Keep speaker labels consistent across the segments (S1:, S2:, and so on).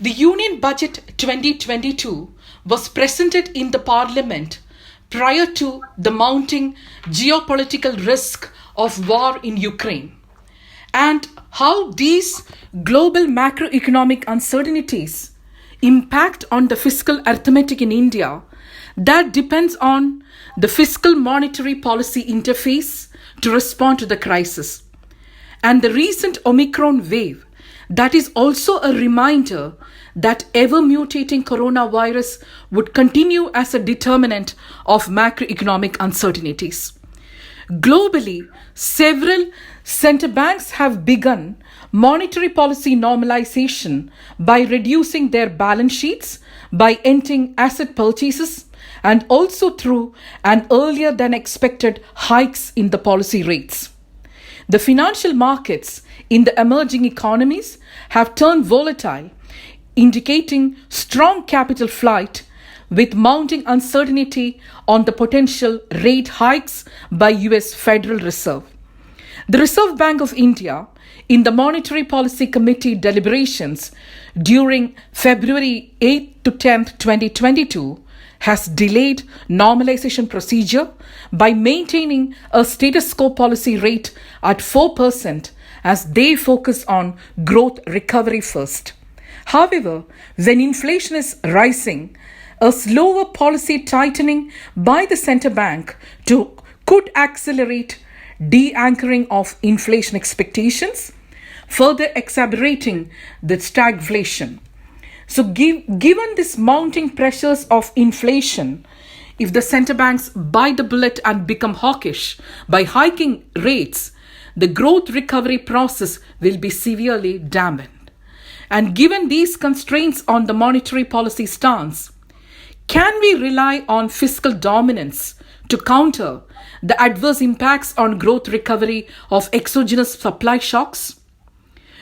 S1: The Union Budget 2022 was presented in the Parliament prior to the mounting geopolitical risk of war in Ukraine, and how these global macroeconomic uncertainties impact on the fiscal arithmetic in India. That depends on the fiscal monetary policy interface to respond to the crisis. And the recent Omicron wave, that is also a reminder that ever mutating coronavirus would continue as a determinant of macroeconomic uncertainties. Globally, several central banks have begun monetary policy normalization by reducing their balance sheets, by ending asset purchases, and also through an earlier than expected hikes in the policy rates. The financial markets in the emerging economies have turned volatile, indicating strong capital flight with mounting uncertainty on the potential rate hikes by US Federal Reserve. The Reserve Bank of India, in the Monetary Policy Committee deliberations during February 8 to 10, 2022, has delayed normalization procedure by maintaining a status quo policy rate at 4% as they focus on growth recovery first. However, when inflation is rising, a slower policy tightening by the central bank could accelerate de-anchoring of inflation expectations, further exacerbating the stagflation. So given this mounting pressures of inflation, if the central banks bite the bullet and become hawkish by hiking rates, the growth recovery process will be severely dampened. And given these constraints on the monetary policy stance, can we rely on fiscal dominance to counter the adverse impacts on growth recovery of exogenous supply shocks?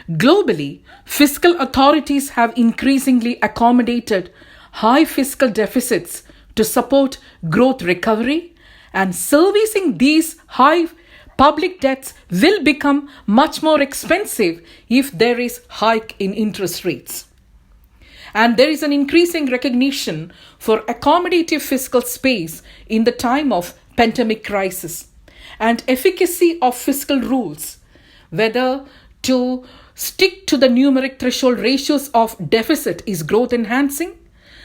S1: Globally, fiscal authorities have increasingly accommodated high fiscal deficits to support growth recovery, and servicing these high public debts will become much more expensive if there is hike in interest rates. And there is an increasing recognition for accommodative fiscal space in the time of pandemic crisis, and efficacy of fiscal rules, whether to stick to the numeric threshold ratios of deficit is growth enhancing,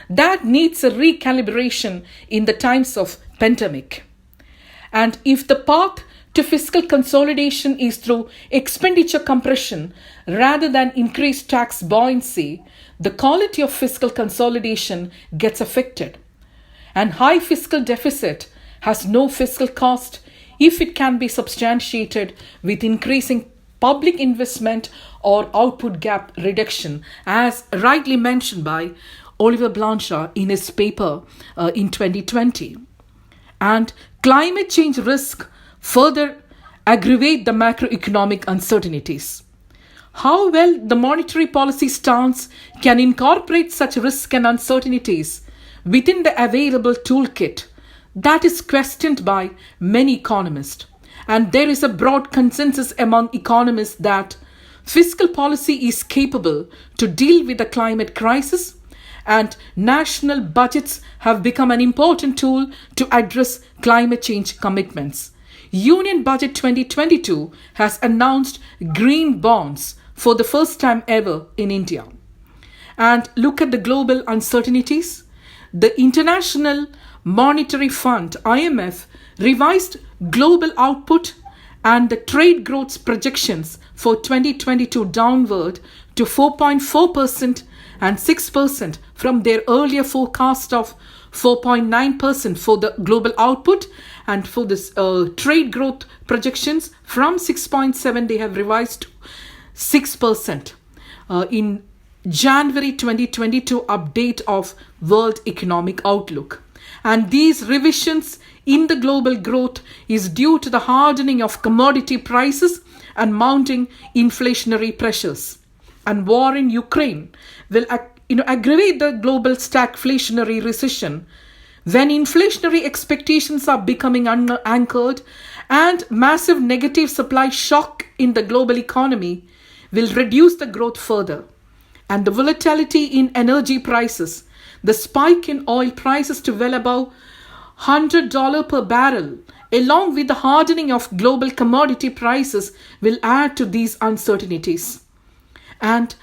S1: that needs a recalibration in the times of pandemic. And if the path to fiscal consolidation is through expenditure compression rather than increased tax buoyancy, the quality of fiscal consolidation gets affected. And high fiscal deficit has no fiscal cost if it can be substantiated with increasing public investment or output gap reduction, as rightly mentioned by Oliver Blanchard in his paper in 2020. And climate change risk further aggravate the macroeconomic uncertainties. How well the monetary policy stance can incorporate such risks and uncertainties within the available toolkit, that is questioned by many economists. And there is a broad consensus among economists that fiscal policy is capable to deal with the climate crisis, and national budgets have become an important tool to address climate change commitments. Union Budget 2022 has announced green bonds for the first time ever in India. And look at the global uncertainties. The International Monetary Fund, IMF, revised global output and the trade growth projections for 2022 downward to 4.4% and 6% from their earlier forecast of 4.9% for the global output, and for this trade growth projections from 6.7 they have revised to 6% in January 2022 update of World Economic Outlook. And these revisions in the global growth is due to the hardening of commodity prices and mounting inflationary pressures. And war in Ukraine will aggravate the global stagflationary recession when inflationary expectations are becoming unanchored, and massive negative supply shock in the global economy will reduce the growth further. and the volatility in energy prices, the spike in oil prices to well above $100 per barrel, along with the hardening of global commodity prices, will add to these uncertainties. And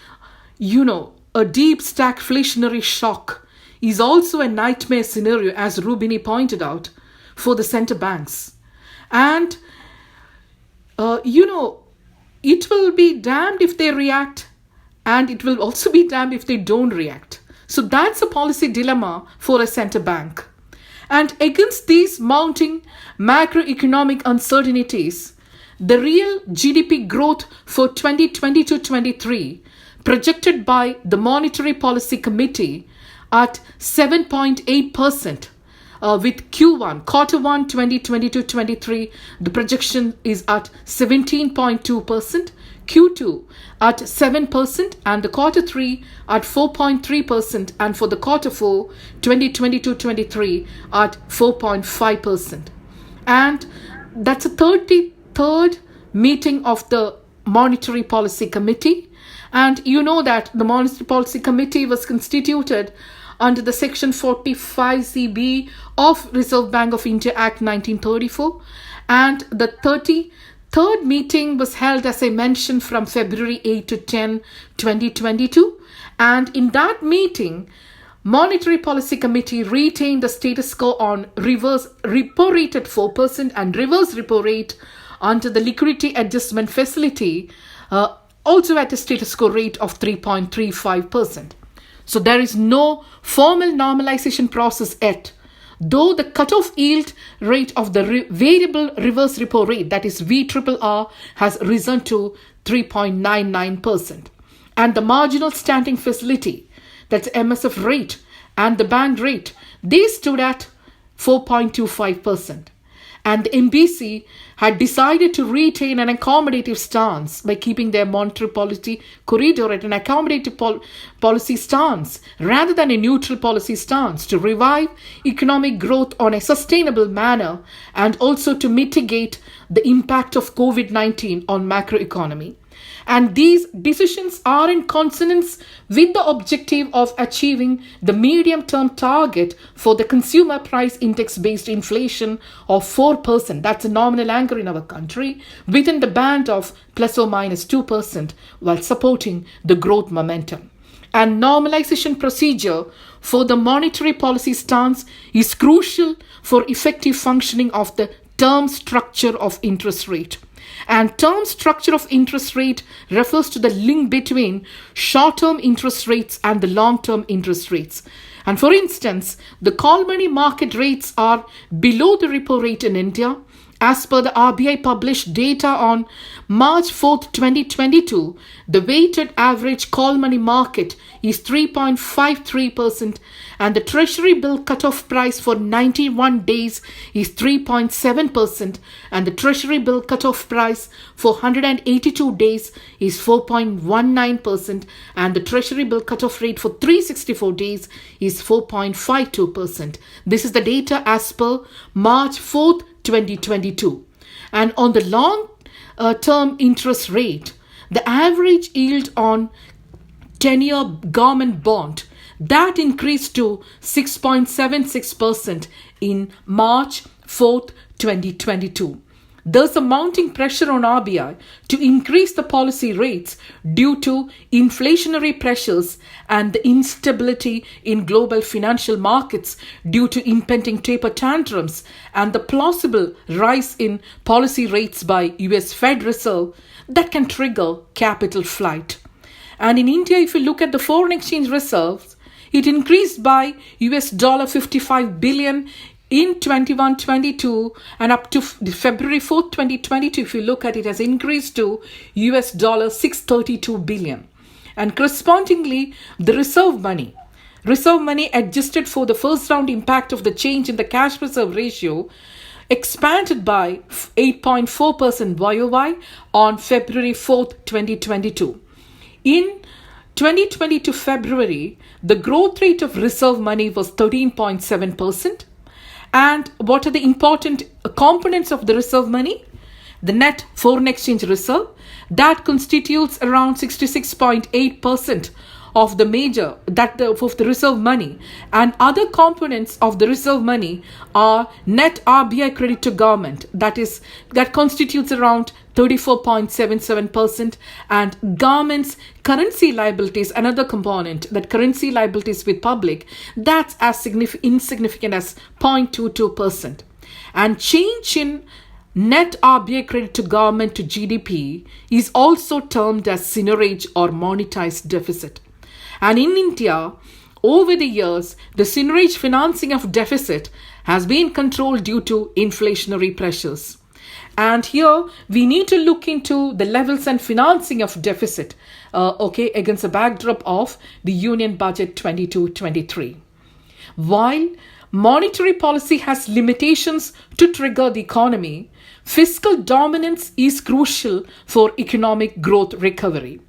S1: a deep stagflationary shock is also a nightmare scenario, as Rubini pointed out, for the central banks. And, it will be damned if they react, and it will also be damned if they don't react. So that's a policy dilemma for a central bank. And against these mounting macroeconomic uncertainties, the real GDP growth for 2022-23 projected by the Monetary Policy Committee at 7.8%, with Q1, quarter 1, 2022-23, the projection is at 17.2%, Q2 at 7%, and the quarter 3 at 4.3%, and for the quarter 4, 2022-23 at 4.5%. And that's a 33rd meeting of the Monetary Policy Committee. And you know that the Monetary Policy Committee was constituted under the Section 45CB of Reserve Bank of India Act 1934. And the 33rd meeting was held, as I mentioned, from February 8 to 10, 2022. And in that meeting, Monetary Policy Committee retained the status quo on reverse repo rate at 4% and reverse repo rate under the Liquidity Adjustment Facility, also at a status quo rate of 3.35%. So there is no formal normalization process yet, though the cutoff yield rate of the variable reverse repo rate, that is VRRR, has risen to 3.99%. And the marginal standing facility, that's MSF rate, and the band rate, they stood at 4.25%. And the MBC had decided to retain an accommodative stance by keeping their monetary policy corridor at an accommodative policy stance rather than a neutral policy stance to revive economic growth on a sustainable manner and also to mitigate the impact of COVID-19 on macroeconomy. And these decisions are in consonance with the objective of achieving the medium-term target for the consumer price index-based inflation of 4%. That's a nominal anchor in our country, within the band of plus or minus 2%, while supporting the growth momentum. And normalization procedure for the monetary policy stance is crucial for effective functioning of the term structure of interest rate. And term structure of interest rate refers to the link between short-term interest rates and the long-term interest rates. And for instance, the call money market rates are below the repo rate in India. As per the RBI published data on March 4th, 2022, the weighted average call money market is 3.53% and the treasury bill cutoff price for 91 days is 3.7% and the treasury bill cutoff price for 182 days is 4.19% and the treasury bill cutoff rate for 364 days is 4.52%. This is the data as per March 4th, 2022. And on the long term interest rate, the average yield on 10-year government bond, that increased to 6.76% in March 4th, 2022. There's a mounting pressure on RBI to increase the policy rates due to inflationary pressures and the instability in global financial markets due to impending taper tantrums and the plausible rise in policy rates by US Fed Reserve that can trigger capital flight. And in India, if you look at the foreign exchange reserves, it increased by $55 billion in 21-22 and up to February 4th, 2022, if you look at it, has increased to $632 billion. And correspondingly, the reserve money adjusted for the first round impact of the change in the cash reserve ratio expanded by 8.4% YOY on February 4th, 2022. In 2022 February, the growth rate of reserve money was 13.7%. And what are the important components of the reserve money? The net foreign exchange reserve, that constitutes around 66.8% of the reserve money, and other components of the reserve money are net RBI credit to government, that constitutes around 34.77%, and government's currency liabilities, another component, that currency liabilities with public, that's as insignificant as 0.22%. And change in net RBI credit to government to GDP is also termed as seigniorage or monetized deficit. And in India, over the years, the seigniorage financing of deficit has been controlled due to inflationary pressures. And here we need to look into the levels and financing of deficit, against the backdrop of the Union Budget 22-23. While monetary policy has limitations to trigger the economy, fiscal dominance is crucial for economic growth recovery.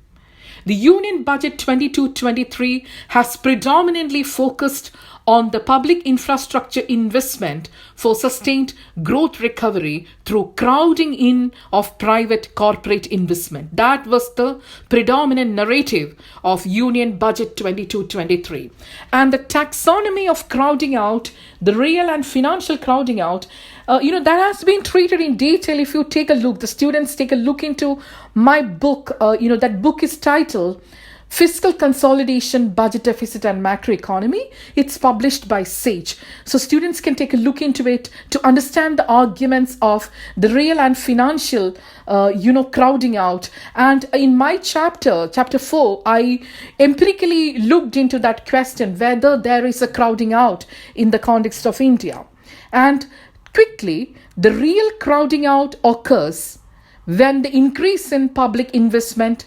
S1: The Union Budget 22-23 has predominantly focused on the public infrastructure investment for sustained growth recovery through crowding in of private corporate investment. That was the predominant narrative of Union Budget 22-23. And the taxonomy of crowding out, the real and financial crowding out, that has been treated in detail. If you take a look, the students take a look into my book, that book is titled Fiscal Consolidation, Budget Deficit and Macroeconomy. It's published by Sage. So students can take a look into it to understand the arguments of the real and financial, crowding out. And in my chapter 4, I empirically looked into that question, whether there is a crowding out in the context of India. And quickly, the real crowding out occurs when the increase in public investment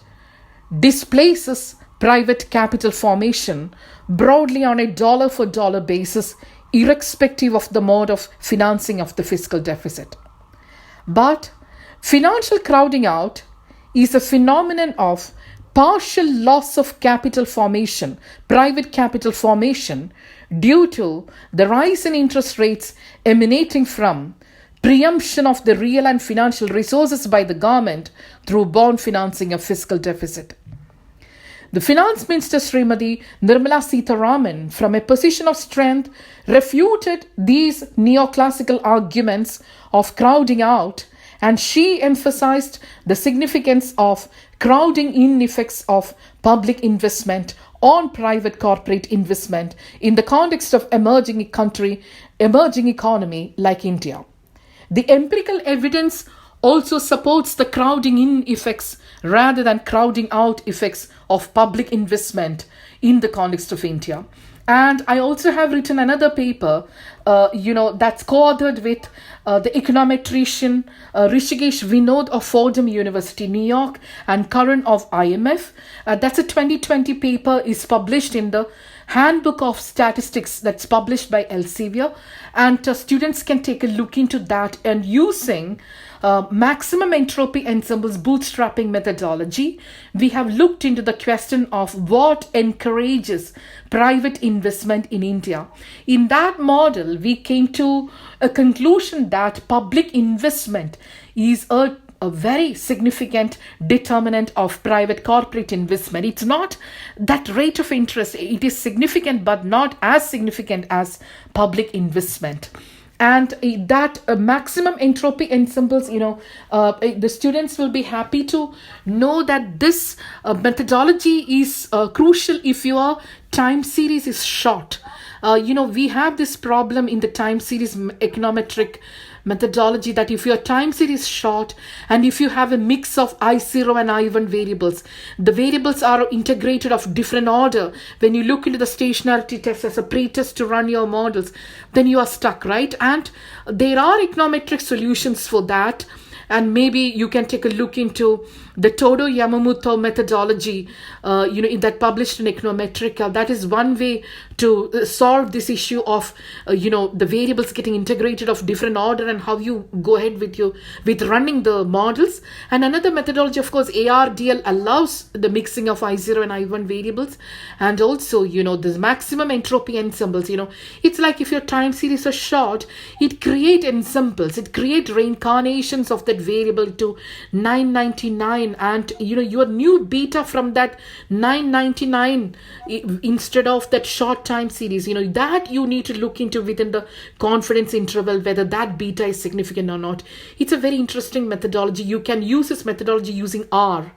S1: displaces private capital formation broadly on a dollar for dollar basis, irrespective of the mode of financing of the fiscal deficit. But financial crowding out is a phenomenon of partial loss of capital formation, private capital formation, due to the rise in interest rates emanating from preemption of the real and financial resources by the government through bond financing of fiscal deficit. The Finance Minister Srimati Nirmala Sitharaman, from a position of strength, refuted these neoclassical arguments of crowding out, and she emphasized the significance of crowding in effects of public investment on private corporate investment in the context of emerging economy like India. The empirical evidence also supports the crowding in effects rather than crowding out effects of public investment in the context of India. And I also have written another paper, that's co-authored with the econometrician Rishikesh Vinod of Fordham University, New York, and Karan of IMF. That's a 2020 paper, is published in the Handbook of Statistics, that's published by Elsevier. And students can take a look into that, and using maximum entropy ensembles bootstrapping methodology, we have looked into the question of what encourages private investment in India. In that model, we came to a conclusion that public investment is a very significant determinant of private corporate investment. It's not that rate of interest. It is significant, but not as significant as public investment. And that maximum entropy ensembles, the students will be happy to know that this methodology is crucial if your time series is short. We have this problem in the time series econometric methodology that if your time series is short and if you have a mix of I0 and I1 variables, the variables are integrated of different order. When you look into the stationarity test as a pretest to run your models, then you are stuck, right? And there are econometric solutions for that. And maybe you can take a look into the Todo Yamamoto methodology, in that published in Econometrica. That is one way to solve this issue of, the variables getting integrated of different order and how you go ahead with running the models. And another methodology, of course, ARDL allows the mixing of I0 and I1 variables. And also, the maximum entropy ensembles, it's like if your time series are short, it creates ensembles, it creates reincarnations of that variable to 999 999, and your new beta from that 999 instead of that short time series, that you need to look into within the confidence interval whether that beta is significant or not. It's a very interesting methodology. You can use this methodology using R.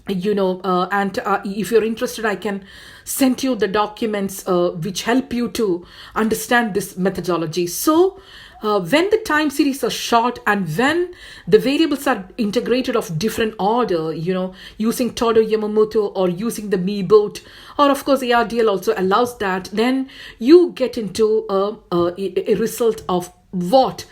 S1: And if you're interested, I can send you the documents which help you to understand this methodology. So when the time series are short and when the variables are integrated of different order, using Todo Yamamoto or using the MeBot, or of course ARDL also allows that, then you get into a result of what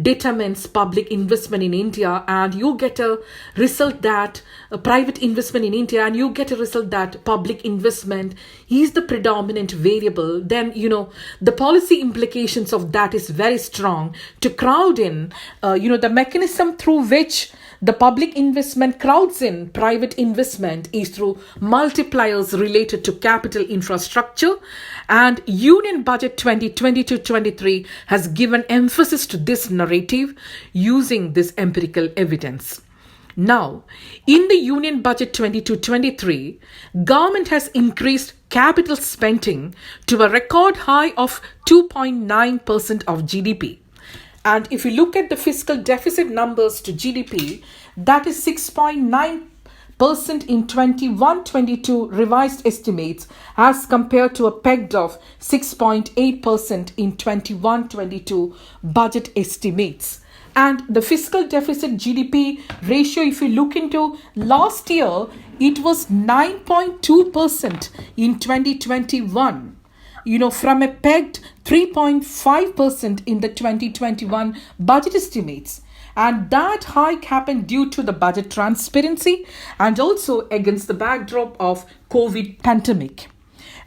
S1: determines public investment in India, and you get a result that private investment in India, and you get a result that public investment is the predominant variable. Then the policy implications of that is very strong to crowd in the mechanism through which the public investment crowds in private investment is through multipliers related to capital infrastructure, and Union Budget 2022-23 has given emphasis to this narrative using this empirical evidence. Now, in the Union Budget 22-23, government has increased capital spending to a record high of 2.9% of GDP. And if you look at the fiscal deficit numbers to GDP, that is 6.9% in 21-22 revised estimates as compared to a pegged of 6.8% in 21-22 budget estimates. And the fiscal deficit GDP ratio, if you look into last year, it was 9.2% in 2021. From a pegged 3.5% in the 2021 budget estimates. And that hike happened due to the budget transparency and also against the backdrop of COVID pandemic.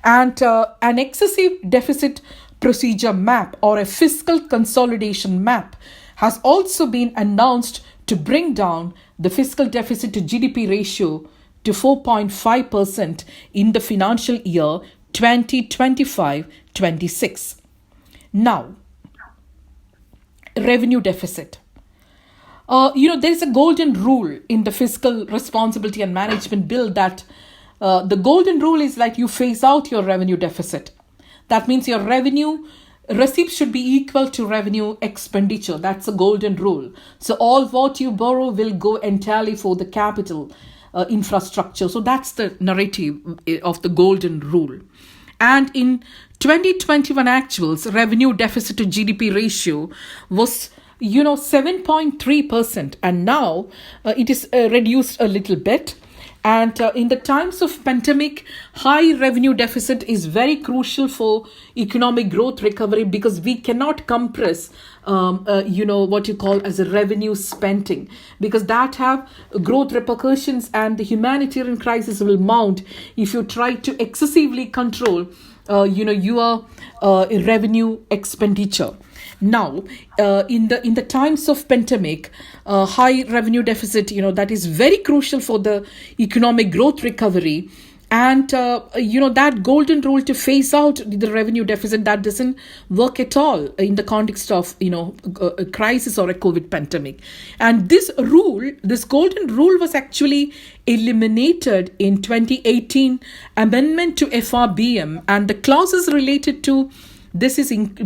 S1: And an excessive deficit procedure map or a fiscal consolidation map has also been announced to bring down the fiscal deficit to GDP ratio to 4.5% in the financial year 2025-26. Now, revenue deficit. There is a golden rule in the Fiscal Responsibility and Management Bill that the golden rule is like you phase out your revenue deficit. That means your revenue receipts should be equal to revenue expenditure. That's a golden rule. So all what you borrow will go entirely for the capital infrastructure. So that's the narrative of the golden rule. And in 2021 actuals, revenue deficit to GDP ratio was 7.3%, and now it is reduced a little bit. And in the times of pandemic, high revenue deficit is very crucial for economic growth recovery, because we cannot compress what you call as a revenue spending, because that have growth repercussions, and the humanitarian crisis will mount if you try to excessively control your revenue expenditure. Now, in the times of pandemic, high revenue deficit, that is very crucial for the economic growth recovery. And, that golden rule to phase out the revenue deficit, that doesn't work at all in the context of, a crisis or a COVID pandemic. And this golden rule was actually eliminated in 2018 amendment to FRBM, and the clauses related to this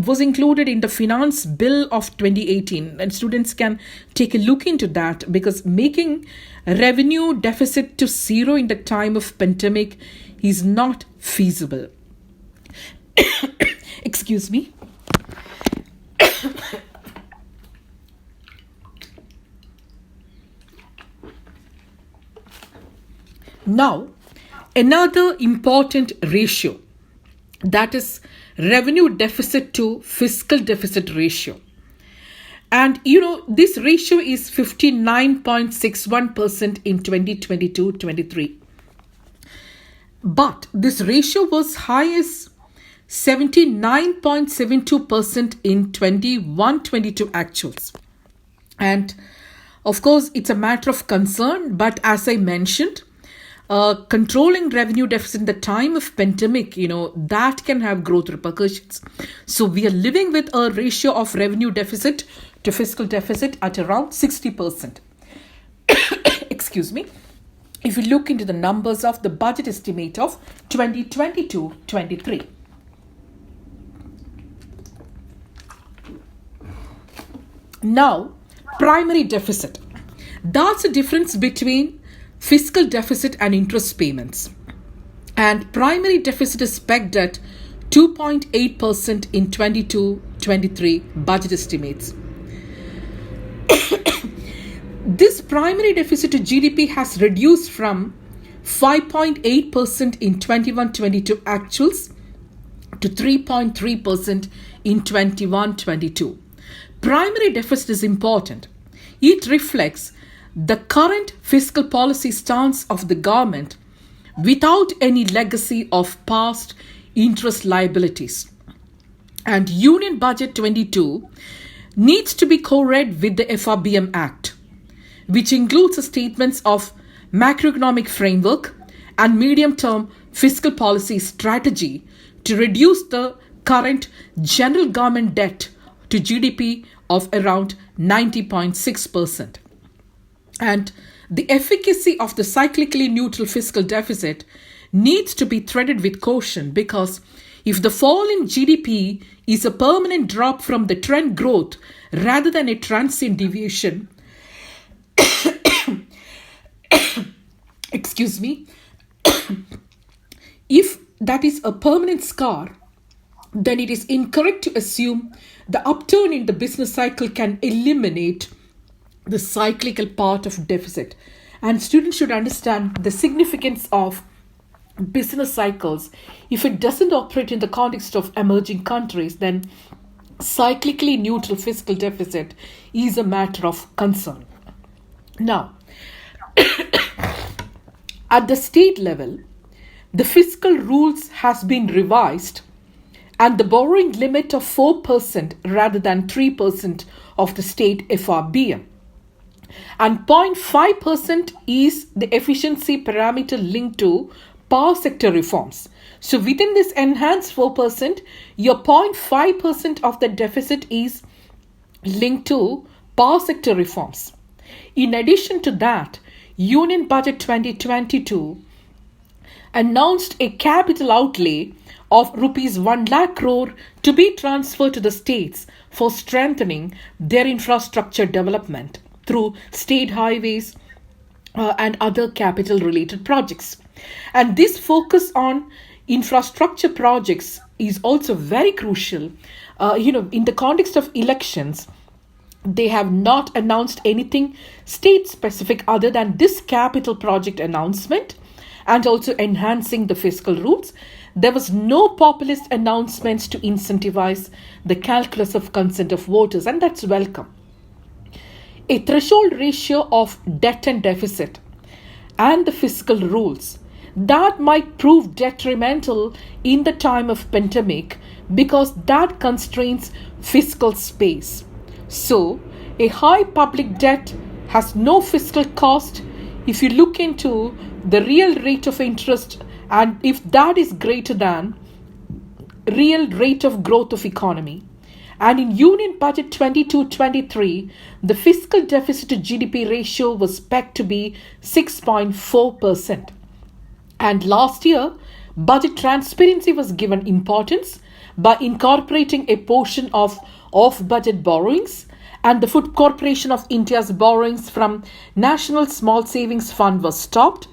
S1: was included in the Finance Bill of 2018, and students can take a look into that, because making revenue deficit to zero in the time of pandemic is not feasible. Excuse me. Now, another important ratio, that is revenue deficit to fiscal deficit ratio. And, this ratio is 59.61% in 2022-23. But this ratio was high as 79.72% in 21-22 actuals. And, of course, it's a matter of concern. But as I mentioned, controlling revenue deficit in the time of pandemic, that can have growth repercussions. So we are living with a ratio of revenue deficit to fiscal deficit at around 60%. Excuse if you look into the numbers of the budget estimate of 2022-23. Now, primary deficit. That's the difference between fiscal deficit and interest payments. And primary deficit is pegged at 2.8% in 22-23 budget estimates. This primary deficit to GDP has reduced from 5.8% in 21-22 actuals to 3.3% in 21-22. Primary deficit is important. It reflects the current fiscal policy stance of the government without any legacy of past interest liabilities. And Union Budget 22 needs to be co-read with the FRBM Act, which includes the statements of macroeconomic framework and medium-term fiscal policy strategy to reduce the current general government debt to GDP of around 90.6%. And the efficacy of the cyclically neutral fiscal deficit needs to be threaded with caution, because if the fall in GDP is a permanent drop from the trend growth rather than a transient deviation, if that is a permanent scar, then it is incorrect to assume the upturn in the business cycle can eliminate the cyclical part of deficit. And students should understand the significance of business cycles. If it doesn't operate in the context of emerging countries, then cyclically neutral fiscal deficit is a matter of concern. Now, at the state level, the fiscal rules has been revised and the borrowing limit of 4% rather than 3% of the state FRBM. And 0.5% is the efficiency parameter linked to power sector reforms. So within this enhanced 4%, your 0.5% of the deficit is linked to power sector reforms. In addition to that, Union Budget 2022 announced a capital outlay of rupees 1 lakh crore to be transferred to the states for strengthening their infrastructure development through state highways and other capital related projects. And this focus on infrastructure projects is also very crucial. In the context of elections, they have not announced anything state specific other than this capital project announcement and also enhancing the fiscal rules. There was no populist announcements to incentivize the calculus of consent of voters, and that's welcome. A threshold ratio of debt and deficit and the fiscal rules that might prove detrimental in the time of pandemic because that constrains fiscal space. So, a high public debt has no fiscal cost if you look into the real rate of interest and if that is greater than real rate of growth of economy. And in Union Budget 22-23, the fiscal deficit to GDP ratio was pegged to be 6.4%. And last year, budget transparency was given importance by incorporating a portion of off-budget borrowings, and the Food Corporation of India's borrowings from National Small Savings Fund was stopped,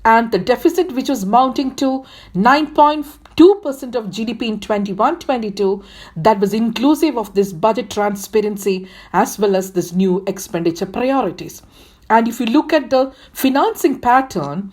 S1: and the deficit, which was mounting to 9.2% of GDP in 21-22, that was inclusive of this budget transparency as well as this new expenditure priorities. And if you look at the financing pattern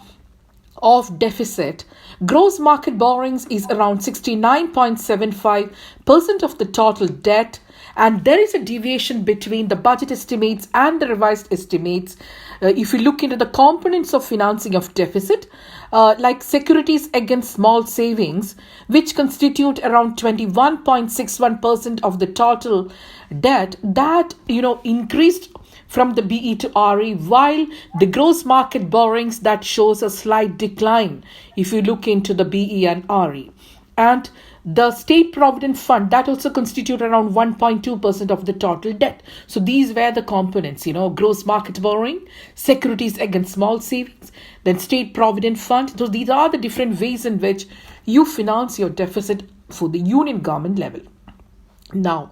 S1: of deficit, gross market borrowings is around 69.75% of the total debt, and there is a deviation between the budget estimates and the revised estimates. If you look into the components of financing of deficit, like securities against small savings, which constitute around 21.61% of the total debt, that increased from the BE to RE, while the gross market borrowings that shows a slight decline if you look into the BE and RE. And the state provident fund, that also constitute around 1.2% of the total debt. So these were the components, gross market borrowing, securities against small savings, then state provident fund. So these are the different ways in which you finance your deficit for the union government level. Now,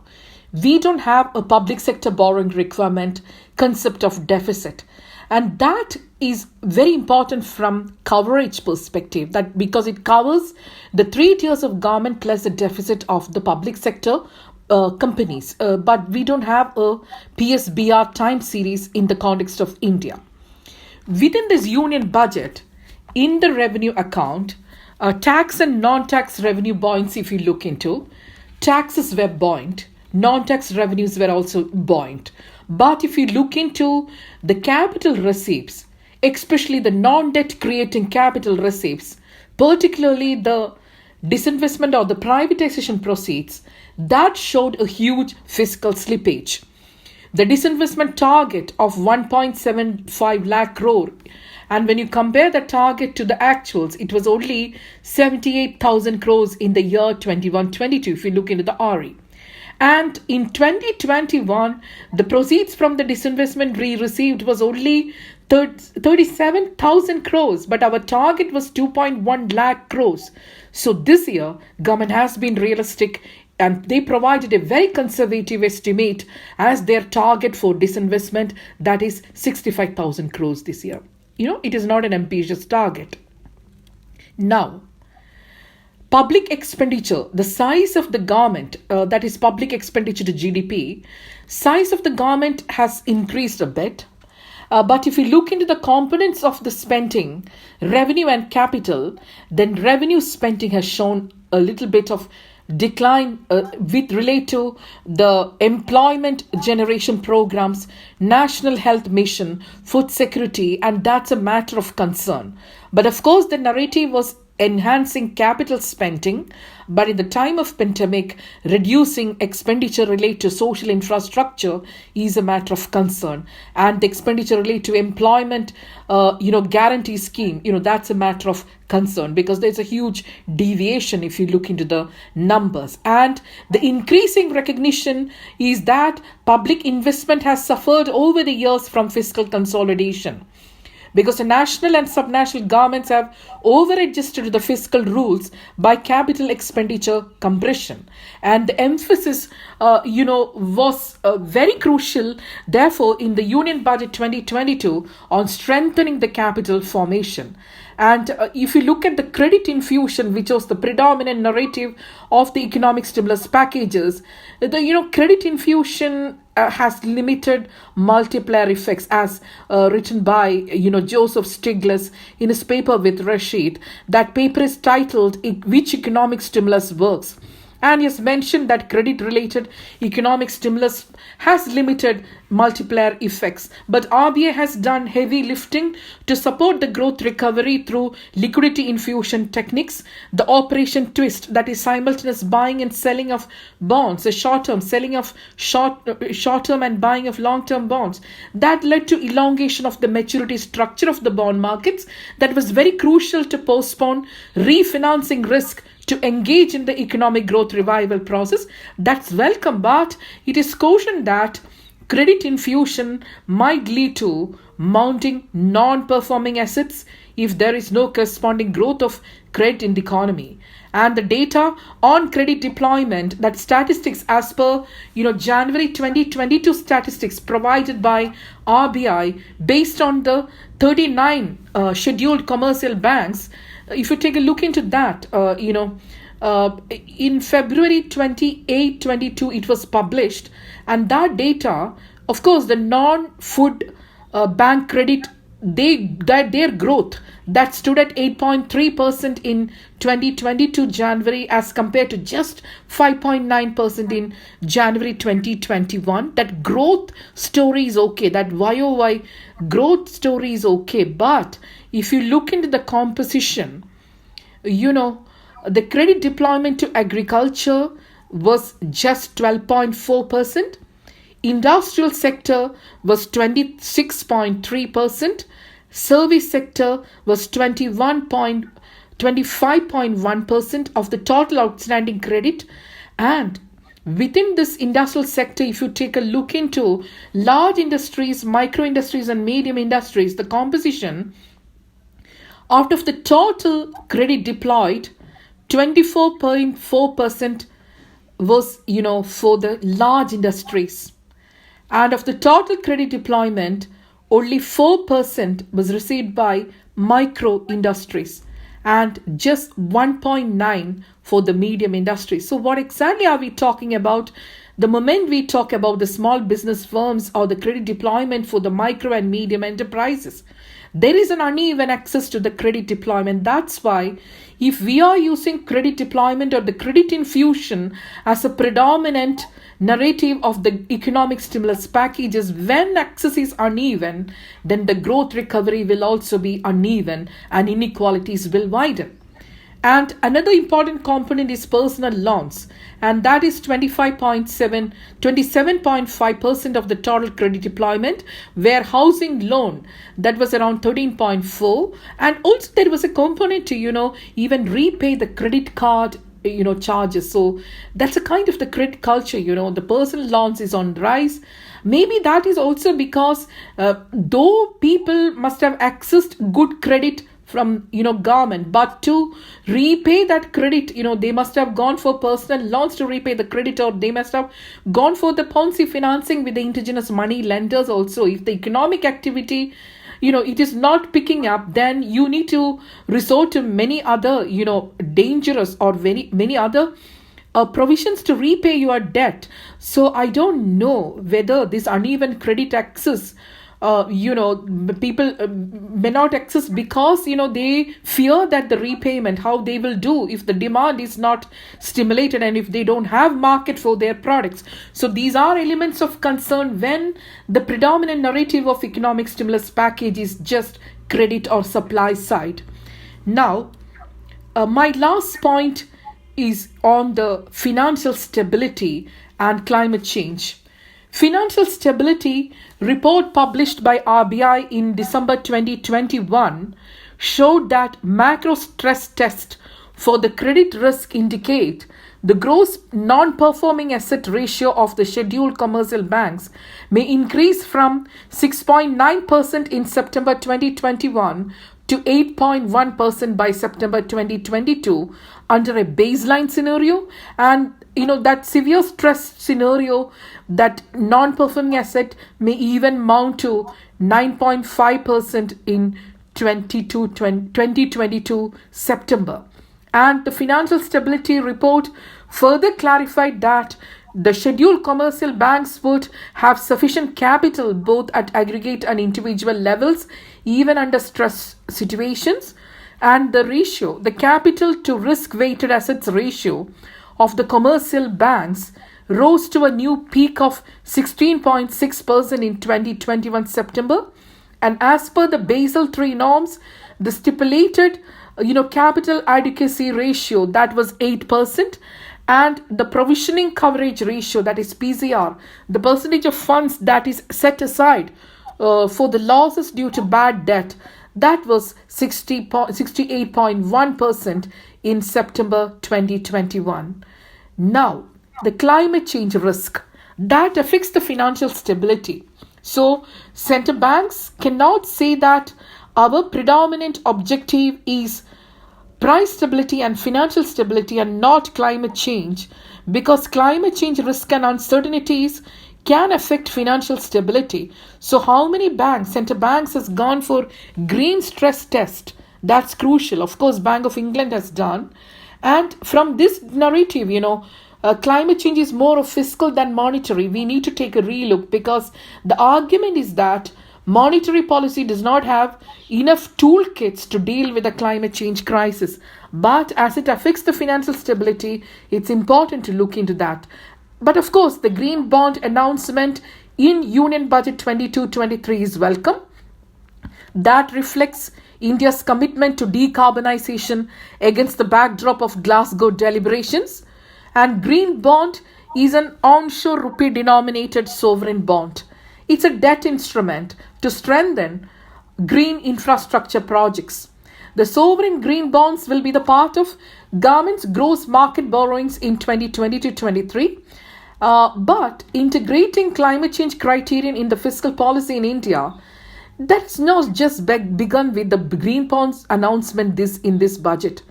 S1: we don't have a public sector borrowing requirement concept of deficit. And that is very important from coverage perspective, that because it covers the 3 tiers of government plus the deficit of the public sector companies. But we don't have a PSBR time series in the context of India. Within this union budget, in the revenue account, tax and non-tax revenue buoyancy, if you look into, taxes were buoyant, non-tax revenues were also buoyant. But if you look into the capital receipts, especially the non-debt creating capital receipts, particularly the disinvestment or the privatization proceeds, that showed a huge fiscal slippage. The disinvestment target of 1.75 lakh crore, and when you compare the target to the actuals, it was only 78,000 crores in the year 21-22 if you look into the RE. And in 2021, the proceeds from the disinvestment we received was only 37,000 crores, but our target was 2.1 lakh crores. So this year, government has been realistic and they provided a very conservative estimate as their target for disinvestment, that is 65,000 crores this year. It is not an ambitious target. Now, public expenditure, the size of the government, that is public expenditure to GDP, size of the government has increased a bit. But if you look into the components of the spending, revenue and capital, then revenue spending has shown a little bit of decline with relate to the employment generation programs, national health mission, food security, and that's a matter of concern. But of course, the narrative was enhancing capital spending, but in the time of pandemic, reducing expenditure related to social infrastructure is a matter of concern. And the expenditure related to employment, guarantee scheme, that's a matter of concern because there's a huge deviation if you look into the numbers. And the increasing recognition is that public investment has suffered over the years from fiscal consolidation, because the national and subnational governments have over-adjusted to the fiscal rules by capital expenditure compression. And the emphasis, was very crucial, therefore, in the Union Budget 2022 on strengthening the capital formation. And if you look at the credit infusion, which was the predominant narrative of the economic stimulus packages, the credit infusion has limited multiplier effects, as written by Joseph Stiglitz in his paper with Rashid. That paper is titled "Which Economic Stimulus Works?" And he has mentioned that credit-related economic stimulus has limited multiplier effects. But RBI has done heavy lifting to support the growth recovery through liquidity infusion techniques, the operation twist, that is simultaneous buying and selling of bonds, the short-term selling of short-term and buying of long-term bonds. That led to elongation of the maturity structure of the bond markets. That was very crucial to postpone refinancing risk to engage in the economic growth revival process. That's welcome, but it is cautioned that credit infusion might lead to mounting non-performing assets if there is no corresponding growth of credit in the economy. And the data on credit deployment, that statistics as per January 2022 statistics provided by RBI based on the 39 scheduled commercial banks. If you take a look into that, in February 28, 22, it was published. And that data, of course, the non-food bank credit, their growth, that stood at 8.3% in 2022 January as compared to just 5.9% in January 2021. That growth story is okay. That YOY growth story is okay. But if you look into the composition, the credit deployment to agriculture was just 12.4%. Industrial sector was 26.3%. Service sector was 21.2%. 25.1% of the total outstanding credit. And within this industrial sector, if you take a look into large industries, micro industries, and medium industries, the composition out of the total credit deployed, 24.4% was, for the large industries. And of the total credit deployment, only 4% was received by micro industries and just 1.9 for the medium industries. So what exactly are we talking about? The moment we talk about the small business firms or the credit deployment for the micro and medium enterprises, there is an uneven access to the credit deployment. That's why if we are using credit deployment or the credit infusion as a predominant narrative of the economic stimulus packages, when access is uneven, then the growth recovery will also be uneven and inequalities will widen. And another important component is personal loans, and that is 27.5% of the total credit deployment, where housing loan, that was around 13.4%. And also there was a component to, even repay the credit card charges. So that's a kind of the credit culture, the personal loans is on rise. Maybe that is also because though people must have accessed good credit from government, but to repay that credit, they must have gone for personal loans to repay the credit, or they must have gone for the Ponzi financing with the indigenous money lenders also. If the economic activity it is not picking up, then you need to resort to many other dangerous or very many other provisions to repay your debt. So I don't know whether this uneven credit access people may not access because they fear that the repayment, how they will do if the demand is not stimulated and if they don't have market for their products. So these are elements of concern when the predominant narrative of economic stimulus package is just credit or supply side. Now, my last point is on the financial stability and climate change. Financial stability report published by RBI in December 2021 showed that macro stress test for the credit risk indicate the gross non-performing asset ratio of the scheduled commercial banks may increase from 6.9% in September 2021 to 8.1% by September 2022 under a baseline scenario. And that severe stress scenario, that non-performing asset may even mount to 9.5% in 2022 September. And the financial stability report further clarified that the scheduled commercial banks would have sufficient capital both at aggregate and individual levels, even under stress situations. And the ratio, the capital to risk-weighted assets ratio of the commercial banks rose to a new peak of 16.6% in 2021 September. And as per the Basel III norms, the stipulated capital adequacy ratio, that was 8%, and the provisioning coverage ratio, that is PCR, the percentage of funds that is set aside for the losses due to bad debt, that was 68.1% in September 2021. Now, the climate change risk that affects the financial stability. So, central banks cannot say that our predominant objective is price stability and financial stability and not climate change, because climate change risk and uncertainties can affect financial stability. So how many banks, central banks, has gone for green stress test? That's crucial. Of course, Bank of England has done. And from this narrative, climate change is more of fiscal than monetary. We need to take a relook, because the argument is that monetary policy does not have enough toolkits to deal with the climate change crisis. But as it affects the financial stability, it's important to look into that. But of course, the green bond announcement in Union Budget 22-23 is welcome. That reflects India's commitment to decarbonization against the backdrop of Glasgow deliberations. And green bond is an onshore rupee denominated sovereign bond. It's a debt instrument to strengthen green infrastructure projects. The sovereign green bonds will be the part of government's gross market borrowings in 2020 to 23. But integrating climate change criterion in the fiscal policy in India, that's not just begun with the green bonds announcement in this budget.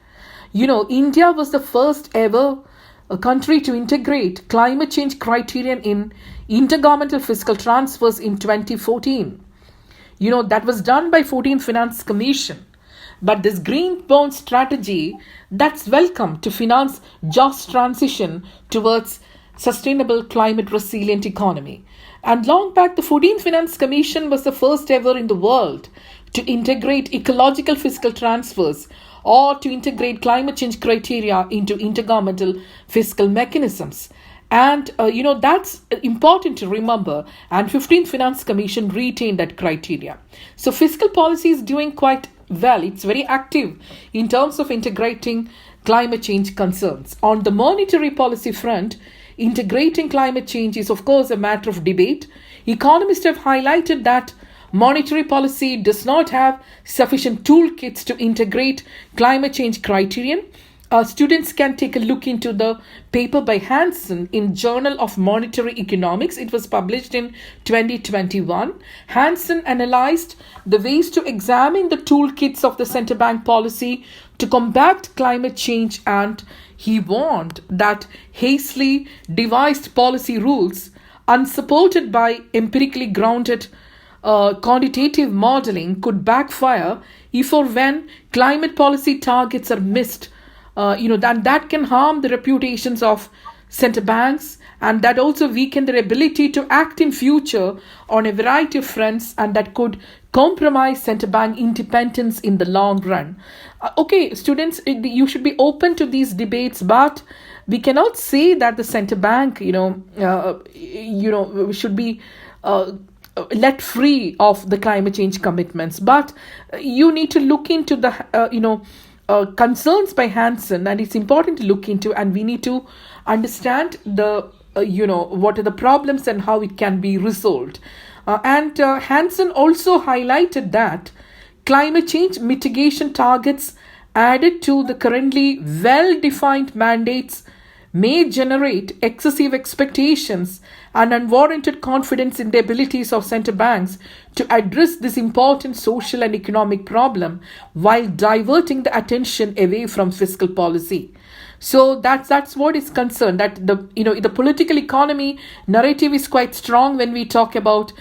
S1: India was the first ever country to integrate climate change criterion in intergovernmental fiscal transfers in 2014. That was done by 14th Finance Commission. But this green bond strategy, that's welcome to finance just transition towards sustainable climate resilient economy. And long back, the 14th Finance Commission was the first ever in the world to integrate ecological fiscal transfers or to integrate climate change criteria into intergovernmental fiscal mechanisms. And, that's important to remember. And 15th Finance Commission retained that criteria. So fiscal policy is doing quite well. It's very active in terms of integrating climate change concerns. On the monetary policy front, integrating climate change is, of course, a matter of debate. Economists have highlighted that monetary policy does not have sufficient toolkits to integrate climate change criterion. Students can take a look into the paper by Hansen in Journal of Monetary Economics. It was published in 2021. Hansen analyzed the ways to examine the toolkits of the central bank policy to combat climate change, and he warned that hastily devised policy rules, unsupported by empirically grounded quantitative modeling, could backfire if or when climate policy targets are missed. That can harm the reputations of central banks, and that also weaken their ability to act in future on a variety of fronts, and that could compromise central bank independence in the long run. Okay, students, you should be open to these debates, but we cannot say that the central bank, should be let free of the climate change commitments. But you need to look into the, concerns by Hansen, and it's important to look into, and we need to understand the what are the problems and how it can be resolved. And Hansen also highlighted that climate change mitigation targets added to the currently well-defined mandates may generate excessive expectations and unwarranted confidence in the abilities of central banks to address this important social and economic problem while diverting the attention away from fiscal policy. So that's what is concerned, that the political economy narrative is quite strong when we talk about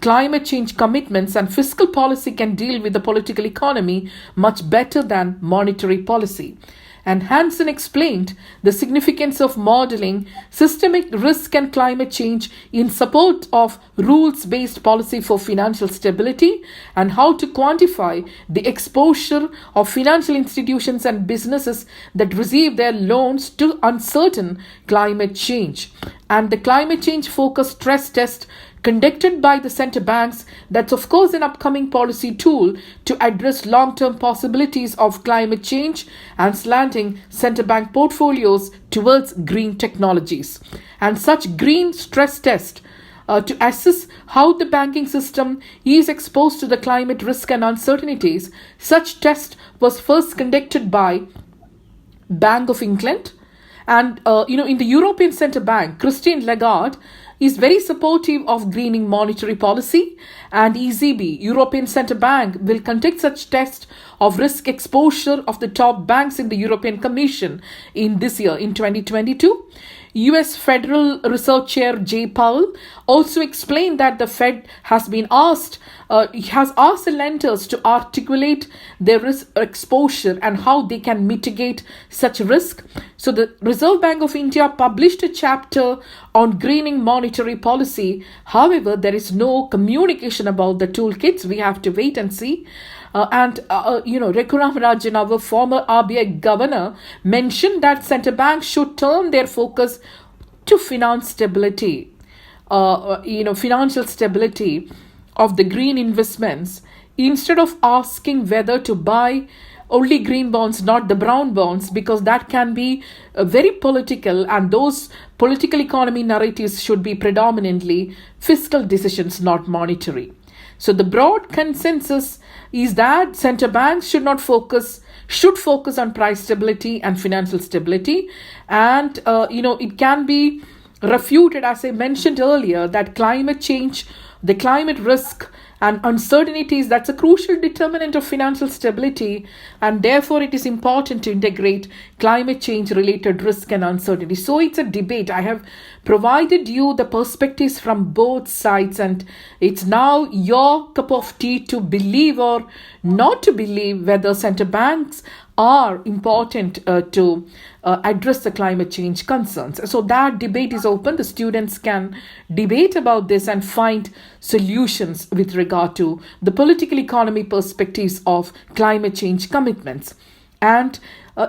S1: climate change commitments, and fiscal policy can deal with the political economy much better than monetary policy. And Hansen explained the significance of modeling systemic risk and climate change in support of rules-based policy for financial stability, and how to quantify the exposure of financial institutions and businesses that receive their loans to uncertain climate change. And the climate change focused stress test conducted by the central banks, that's of course an upcoming policy tool to address long-term possibilities of climate change and slanting central bank portfolios towards green technologies. And such green stress test to assess how the banking system is exposed to the climate risk and uncertainties, such test was first conducted by Bank of England. And in the European Central Bank, Christine Lagarde is very supportive of greening monetary policy, and ECB, European Central Bank, will conduct such tests of risk exposure of the top banks in the European Commission in this year, in 2022. US Federal Reserve Chair Jay Powell also explained that the Fed has asked the lenders to articulate their risk exposure and how they can mitigate such risk. So the Reserve Bank of India published a chapter on greening monetary policy. However, there is no communication about the toolkits. We have to wait and see. Raghuram Rajan, our former RBI governor, mentioned that central banks should turn their focus to financial stability of the green investments, instead of asking whether to buy only green bonds, not the brown bonds, because that can be very political, and those political economy narratives should be predominantly fiscal decisions, not monetary. So the broad consensus is that central banks should focus on price stability and financial stability. And it can be refuted, as I mentioned earlier, that climate change, the climate risk and uncertainties, that's a crucial determinant of financial stability, and therefore it is important to integrate climate change related risk and uncertainty. So it's a debate. I have provided you the perspectives from both sides, and it's now your cup of tea to believe or not to believe whether central banks are important to address the climate change concerns. So that debate is open. The students can debate about this and find solutions with regard to the political economy perspectives of climate change commitments. And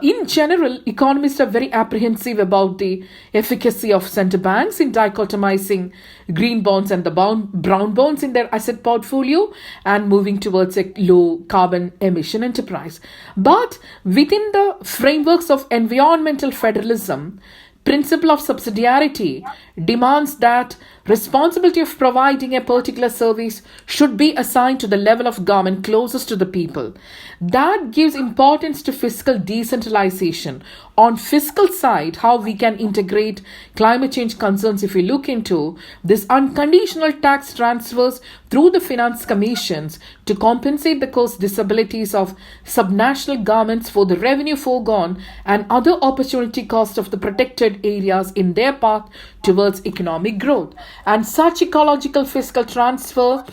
S1: in general, economists are very apprehensive about the efficacy of central banks in dichotomizing green bonds and the brown bonds in their asset portfolio and moving towards a low carbon emission enterprise. But within the frameworks of environmental federalism, principle of subsidiarity demands that responsibility of providing a particular service should be assigned to the level of government closest to the people. That gives importance to fiscal decentralization. On fiscal side, how we can integrate climate change concerns, if we look into this unconditional tax transfers through the finance commissions to compensate the cost disabilities of subnational governments for the revenue foregone and other opportunity cost of the protected areas in their path towards economic growth. And such ecological fiscal transfer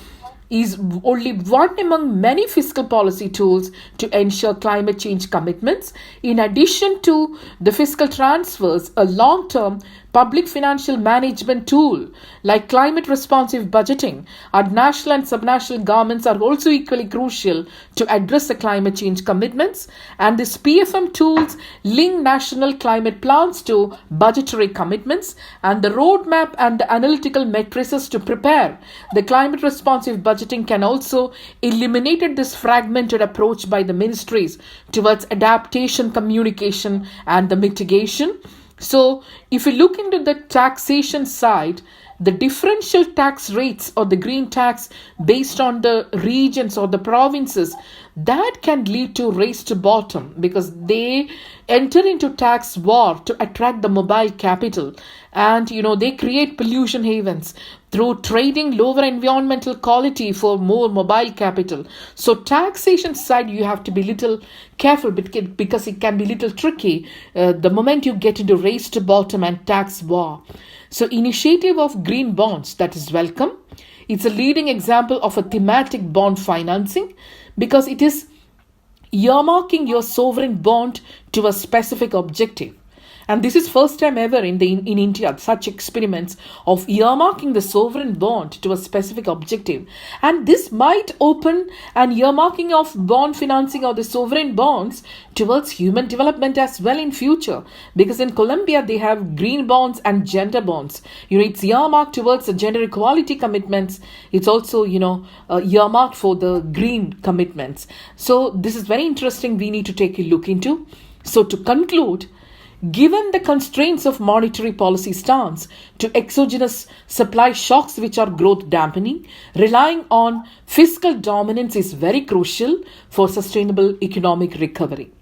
S1: is only one among many fiscal policy tools to ensure climate change commitments. In addition to the fiscal transfers, a long-term public financial management tool like climate responsive budgeting at national and subnational governments are also equally crucial to address the climate change commitments. And these PFM tools link national climate plans to budgetary commitments, and the roadmap and the analytical matrices to prepare the climate responsive budgeting can also eliminate this fragmented approach by the ministries towards adaptation, communication, and the mitigation. So if we look into the taxation side, the differential tax rates or the green tax based on the regions or the provinces, that can lead to race to bottom because they enter into tax war to attract the mobile capital, and they create pollution havens through trading lower environmental quality for more mobile capital. So taxation side, you have to be little careful because it can be little tricky the moment you get into race to bottom and tax war. So initiative of green bonds, that is welcome. It's a leading example of a thematic bond financing because it is earmarking your sovereign bond to a specific objective. And this is first time ever in India, such experiments of earmarking the sovereign bond to a specific objective. And this might open an earmarking of bond financing or the sovereign bonds towards human development as well in future. Because in Colombia, they have green bonds and gender bonds. It's earmarked towards the gender equality commitments. It's also, earmarked for the green commitments. So this is very interesting. We need to take a look into. So to conclude, given the constraints of monetary policy stance to exogenous supply shocks which are growth dampening, relying on fiscal dominance is very crucial for sustainable economic recovery.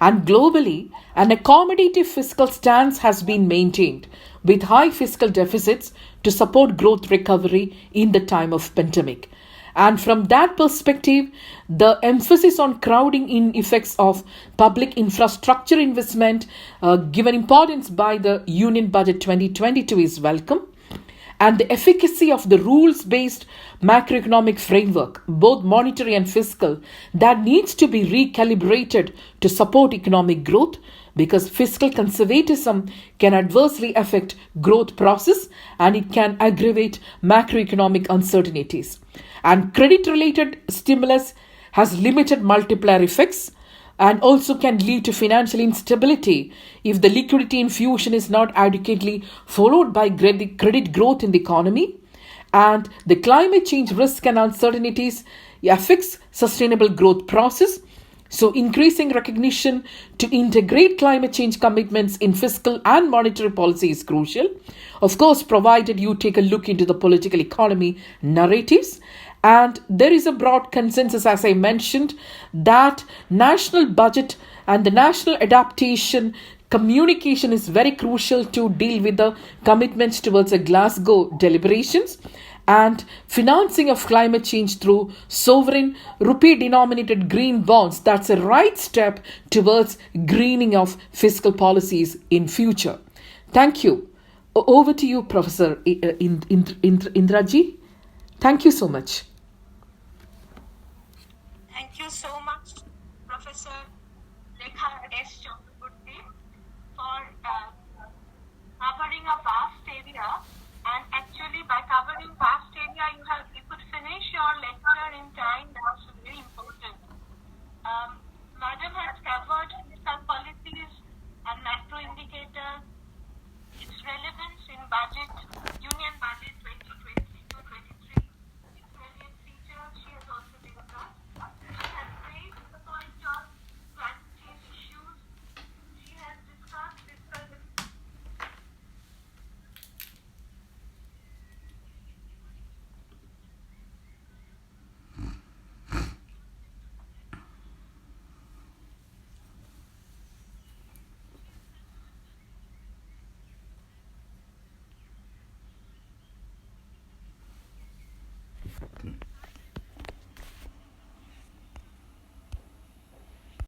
S1: And globally, an accommodative fiscal stance has been maintained with high fiscal deficits to support growth recovery in the time of pandemic. And from that perspective, the emphasis on crowding in effects of public infrastructure investment given importance by the Union Budget 2022 is welcome. And the efficacy of the rules-based macroeconomic framework, both monetary and fiscal, that needs to be recalibrated to support economic growth, because fiscal conservatism can adversely affect growth process and it can aggravate macroeconomic uncertainties. And credit-related stimulus has limited multiplier effects and also can lead to financial instability if the liquidity infusion is not adequately followed by credit growth in the economy. And the climate change risk and uncertainties affects sustainable growth process. So increasing recognition to integrate climate change commitments in fiscal and monetary policy is crucial. Of course, provided you take a look into the political economy narratives. And there is a broad consensus, as I mentioned, that national budget and the national adaptation communication is very crucial to deal with the commitments towards a Glasgow deliberations and financing of climate change through sovereign rupee denominated green bonds. That's a right step towards greening of fiscal policies in future. Thank you. Over to you, Professor Indraji. Thank you so much.
S2: Thank you so much, Professor Lekha Chakraborty, for covering a vast area. And actually, by covering vast area, you could finish your lecture in time. That's very important. Madam has covered fiscal policies and macro indicators, its relevance in budget